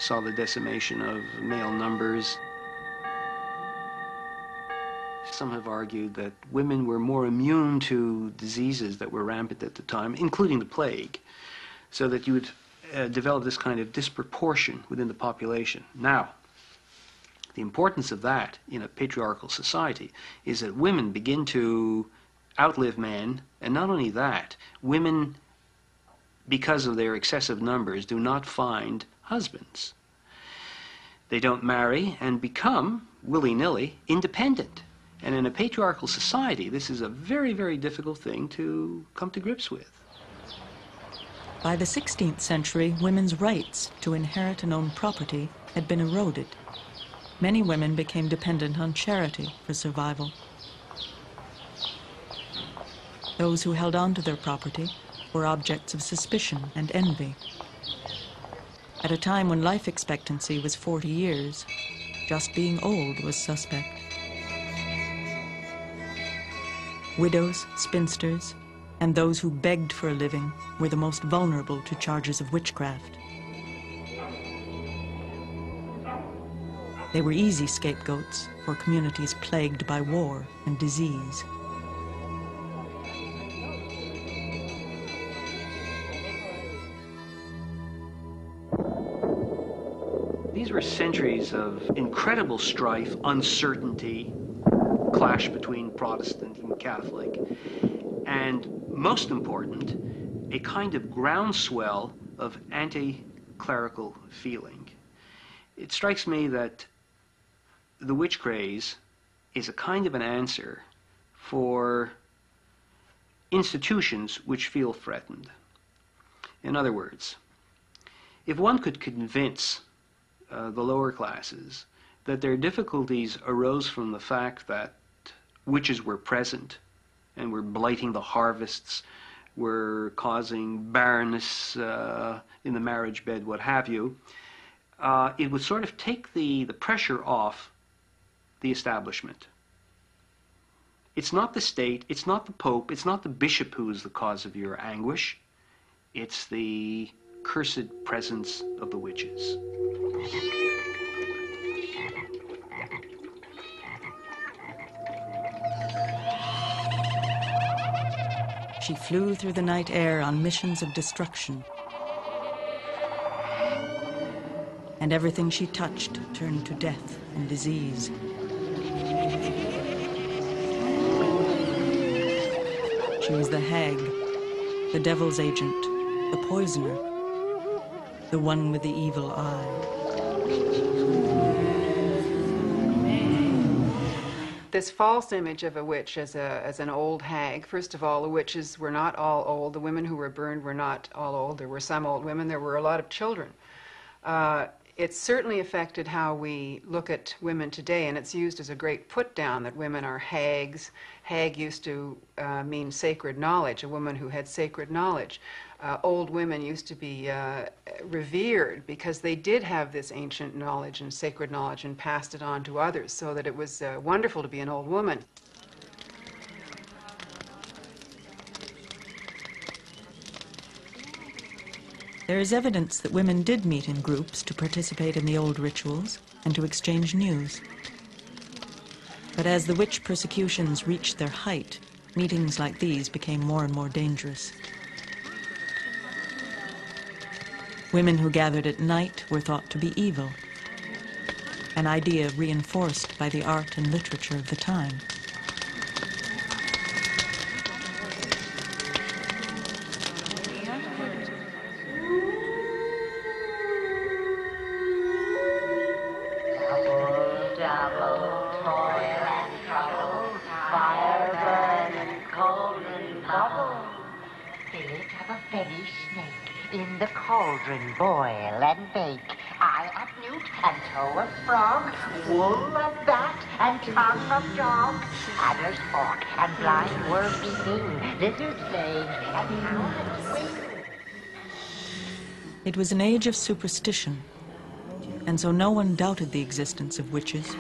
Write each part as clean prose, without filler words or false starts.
saw the decimation of male numbers. Some have argued that women were more immune to diseases that were rampant at the time, including the plague, so that you would develop this kind of disproportion within the population. Now, the importance of that in a patriarchal society is that women begin to outlive men, and not only that, women, because of their excessive numbers, do not find husbands. They don't marry and become, willy-nilly, independent. And in a patriarchal society, this is a very, very difficult thing to come to grips with. By the 16th century, women's rights to inherit and own property had been eroded. Many women became dependent on charity for survival. Those who held on to their property were objects of suspicion and envy. At a time when life expectancy was 40 years, just being old was suspect. Widows, spinsters, and those who begged for a living were the most vulnerable to charges of witchcraft. They were easy scapegoats for communities plagued by war and disease. These were centuries of incredible strife, uncertainty, clash between Protestant and Catholic, and most important, a kind of groundswell of anti-clerical feeling. It strikes me that the witch craze is a kind of an answer for institutions which feel threatened. In other words, if one could convince the lower classes that their difficulties arose from the fact that witches were present and were blighting the harvests, were causing barrenness in the marriage bed, what have you, it would sort of take the pressure off the establishment. It's not the state, it's not the Pope, it's not the bishop who is the cause of your anguish. It's the cursed presence of the witches. She flew through the night air on missions of destruction. And everything she touched turned to death and disease. She was the hag, the devil's agent, the poisoner, the one with the evil eye. This false image of a witch as an old hag. First of all, the witches were not all old. The women who were burned were not all old. There were some old women. There were a lot of children. It certainly affected how we look at women today, and it's used as a great put-down that women are hags. Hag used to mean sacred knowledge, a woman who had sacred knowledge. Old women used to be revered because they did have this ancient knowledge and sacred knowledge and passed it on to others, so that it was wonderful to be an old woman. There is evidence that women did meet in groups to participate in the old rituals and to exchange news. But as the witch persecutions reached their height, meetings like these became more and more dangerous. Women who gathered at night were thought to be evil, an idea reinforced by the art and literature of the time. In the cauldron boil and bake, eye of newt and toe of frog, wool of bat and tongue of dog, adder's fork and blind wormy thing, lizard slaves and hound wing. It was an age of superstition, and so no one doubted the existence of witches.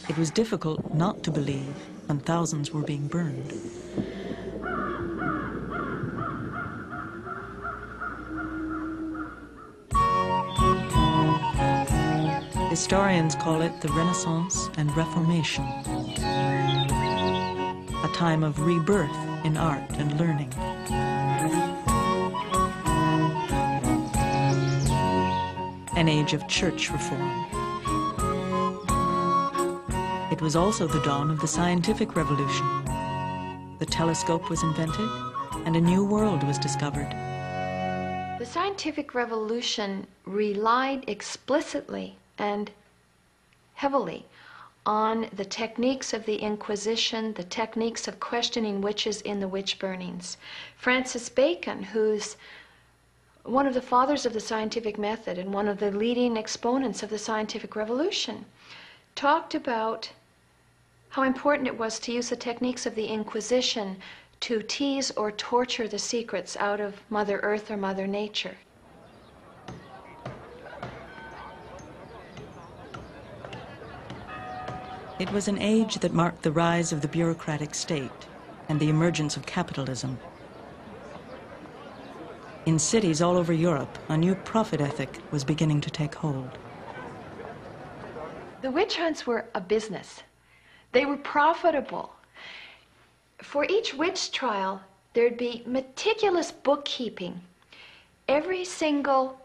It was difficult not to believe when thousands were being burned. Historians call it the Renaissance and Reformation, a time of rebirth in art and learning. An age of church reform. It was also the dawn of the scientific revolution. The telescope was invented, and a new world was discovered. The scientific revolution relied explicitly and heavily on the techniques of the Inquisition, the techniques of questioning witches in the witch burnings. Francis Bacon, who's one of the fathers of the scientific method and one of the leading exponents of the scientific revolution, talked about how important it was to use the techniques of the Inquisition to tease or torture the secrets out of Mother Earth or Mother Nature. It was an age that marked the rise of the bureaucratic state and the emergence of capitalism. In cities all over Europe, a new profit ethic was beginning to take hold. The witch hunts were a business. They were profitable. For each witch trial, there'd be meticulous bookkeeping. Every single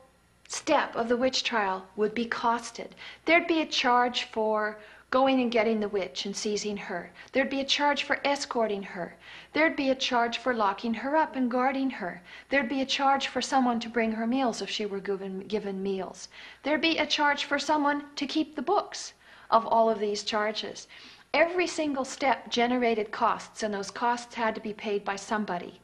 step of the witch trial would be costed. There'd be a charge for going and getting the witch and seizing her. There'd be a charge for escorting her. There'd be a charge for locking her up and guarding her. There'd be a charge for someone to bring her meals if she were given meals. There'd be a charge for someone to keep the books of all of these charges. Every single step generated costs, and those costs had to be paid by somebody.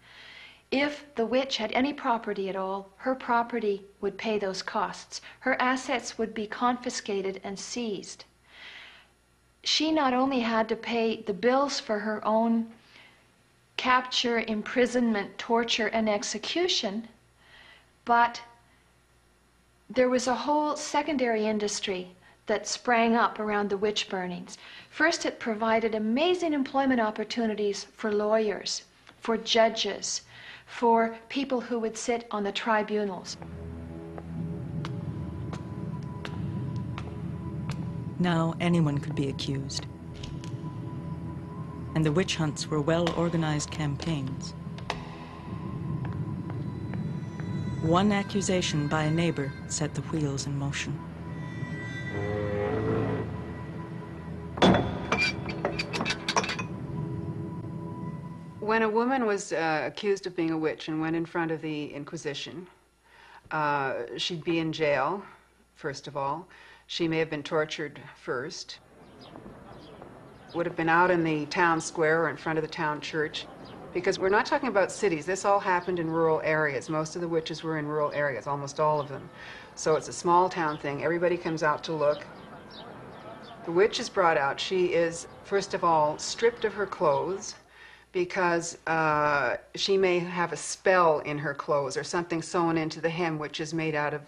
If the witch had any property at all, her property would pay those costs. Her assets would be confiscated and seized. She not only had to pay the bills for her own capture, imprisonment, torture, and execution, but there was a whole secondary industry that sprang up around the witch burnings. First, it provided amazing employment opportunities for lawyers, for judges, for people who would sit on the tribunals. Now anyone could be accused. And the witch hunts were well-organized campaigns. One accusation by a neighbor set the wheels in motion. When a woman was accused of being a witch and went in front of the Inquisition, she'd be in jail, first of all. She may have been tortured first. Would have been out in the town square or in front of the town church. Because we're not talking about cities. This all happened in rural areas. Most of the witches were in rural areas, almost all of them. So it's a small town thing. Everybody comes out to look. The witch is brought out. She is, first of all, stripped of her clothes because she may have a spell in her clothes or something sewn into the hem which is made out of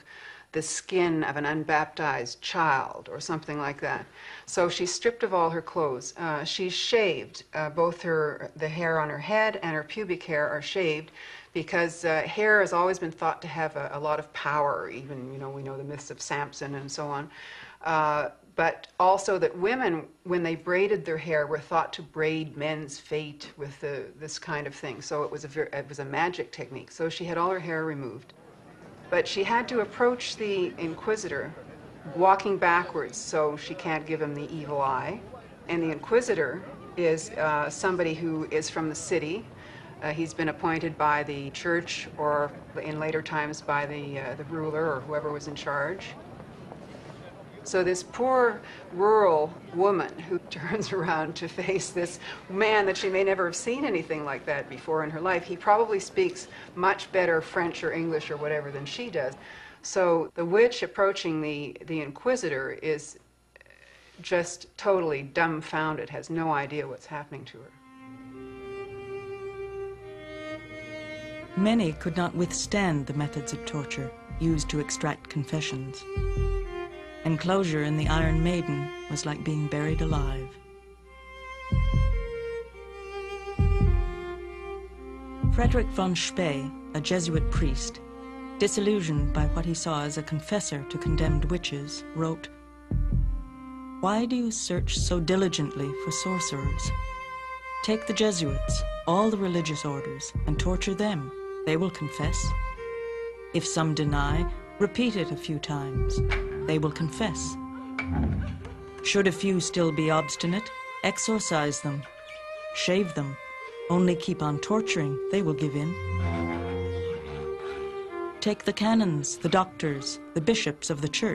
the skin of an unbaptized child or something like that. So she's stripped of all her clothes. She's shaved. Both the hair on her head and her pubic hair are shaved because hair has always been thought to have a lot of power. Even, you know, we know the myths of Samson and so on. But also that women, when they braided their hair, were thought to braid men's fate with this kind of thing. So it was a magic technique. So she had all her hair removed. But she had to approach the inquisitor walking backwards so she can't give him the evil eye. And the inquisitor is somebody who is from the city. He's been appointed by the church or in later times by the ruler or whoever was in charge. So this poor rural woman who turns around to face this man that she may never have seen anything like that before in her life, he probably speaks much better French or English or whatever than she does. So the witch approaching the inquisitor is just totally dumbfounded, has no idea what's happening to her. Many could not withstand the methods of torture used to extract confessions. Enclosure in the Iron Maiden was like being buried alive. Frederick von Spee, a Jesuit priest, disillusioned by what he saw as a confessor to condemned witches, wrote, Why do you search so diligently for sorcerers? Take the Jesuits, all the religious orders, and torture them. They will confess. If some deny, repeat it a few times. They will confess. Should a few still be obstinate, exorcise them. Shave them. Only keep on torturing, they will give in. Take the canons, the doctors, the bishops of the church.